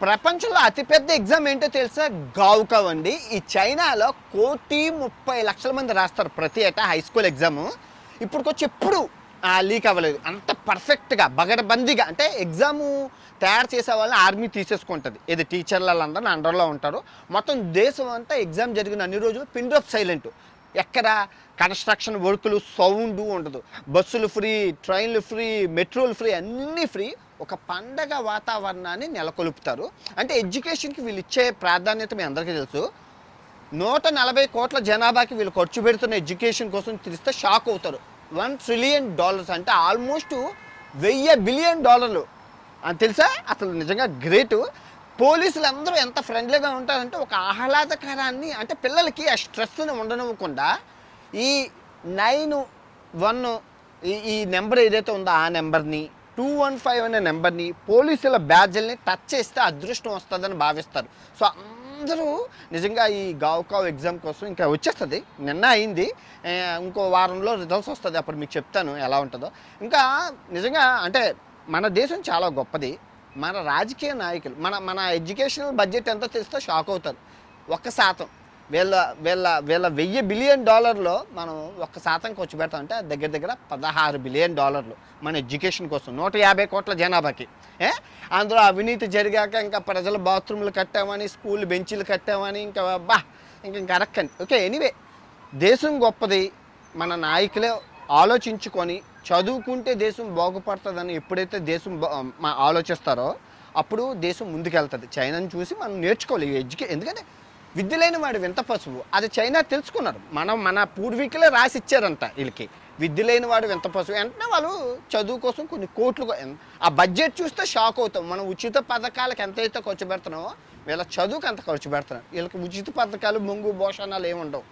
ప్రపంచంలో అతిపెద్ద ఎగ్జామ్ ఏంటో తెలుసా? గావ్కావ్ అండి. ఈ చైనాలో 1,30,00,000 మంది రాస్తారు ప్రతి ఏటా హై స్కూల్ ఎగ్జాము. ఇప్పటికొచ్చి ఎప్పుడు లీక్ అవ్వలేదు. అంత పర్ఫెక్ట్గా బగడబందీగా అంటే ఎగ్జాము తయారు చేసే వాళ్ళని ఆర్మీ తీసేసుకుంటుంది. ఇది టీచర్లు వాళ్ళందరూ అండర్లో ఉంటారు. మొత్తం దేశం అంతా ఎగ్జామ్ జరిగిన అన్ని రోజులు పిన్ డ్రాప్ సైలెంట్. ఎక్కడ కన్స్ట్రక్షన్ వర్కులు సౌండ్ ఉండదు. బస్సులు ఫ్రీ, ట్రైన్లు ఫ్రీ, మెట్రోలు ఫ్రీ, అన్నీ ఫ్రీ. ఒక పండగ వాతావరణాన్ని నెలకొల్పుతారు. అంటే ఎడ్యుకేషన్కి వీళ్ళు ఇచ్చే ప్రాధాన్యత మీ అందరికీ తెలుసు. 140 కోట్ల జనాభాకి వీళ్ళు ఖర్చు పెడుతున్న ఎడ్యుకేషన్ కోసం తెలిస్తే షాక్ అవుతారు. $1 ట్రిలియన్ అంటే ఆల్మోస్ట్ $1000 బిలియన్ అని తెలుసా? అసలు నిజంగా గ్రేటు. పోలీసులు అందరూ ఎంత ఫ్రెండ్లీగా ఉంటారంటే ఒక ఆహ్లాదకరాన్ని అంటే పిల్లలకి ఆ స్ట్రెస్ని ఉండనివ్వకుండా ఈ 91 ఈ నెంబర్ ఏదైతే ఉందో ఆ నెంబర్ని 215 అనే నెంబర్ని పోలీసుల బ్యాడ్జ్ని టచ్ చేస్తే అదృష్టం వస్తుందని భావిస్తారు. సో అందరూ నిజంగా ఈ గావ్కావ్ ఎగ్జామ్ కోసం ఇంకా వచ్చేస్తుంది. నిన్న అయింది, ఇంకో వారంలో రిజల్ట్స్ వస్తుంది. అప్పుడు మీకు చెప్తాను ఎలా ఉంటుందో. ఇంకా నిజంగా అంటే మన దేశం చాలా గొప్పది. మన రాజకీయ నాయకులు మన ఎడ్యుకేషనల్ బడ్జెట్ ఎంతో తెలిస్తే షాక్ అవుతారు. 1% వీళ్ళ $1000 బిలియన్ మనం 1% ఖర్చు పెడతాం అంటే దగ్గర దగ్గర $16 బిలియన్ మన ఎడ్యుకేషన్ కోసం 150 కోట్ల జనాభాకి. అందులో అవినీతి జరిగాక ఇంకా ప్రజల బాత్రూమ్లు కట్టామని, స్కూల్ బెంచీలు కట్టామని, ఇంకా ఇంకా అరక్కండి. ఓకే, ఎనీవే దేశం గొప్పది. మన నాయకులే ఆలోచించుకొని చదువుకుంటే దేశం బాగుపడుతుందని ఎప్పుడైతే దేశం ఆలోచిస్తారో అప్పుడు దేశం ముందుకెళ్తుంది. చైనాని చూసి మనం నేర్చుకోవాలి ఎందుకంటే విద్య లేని వాడు వింత పశువు. అది చైనా తెలుసుకున్నారు. మన పూర్వీకులే రాసి ఇచ్చారంట వీళ్ళకి. విద్య లేని వాడు వింత పశువు. వెంటనే వాళ్ళు చదువు కోసం కొన్ని కోట్లు, ఆ బడ్జెట్ చూస్తే షాక్ అవుతాం. మనం ఉచిత పథకాలకు ఎంతైతే ఖర్చు పెడుతున్నామో వీళ్ళ చదువుకు అంత ఖర్చు పెడుతున్నాం. వీళ్ళకి ఉచిత పథకాలు, ముంగు భోషణాలు ఏమి ఉండవు.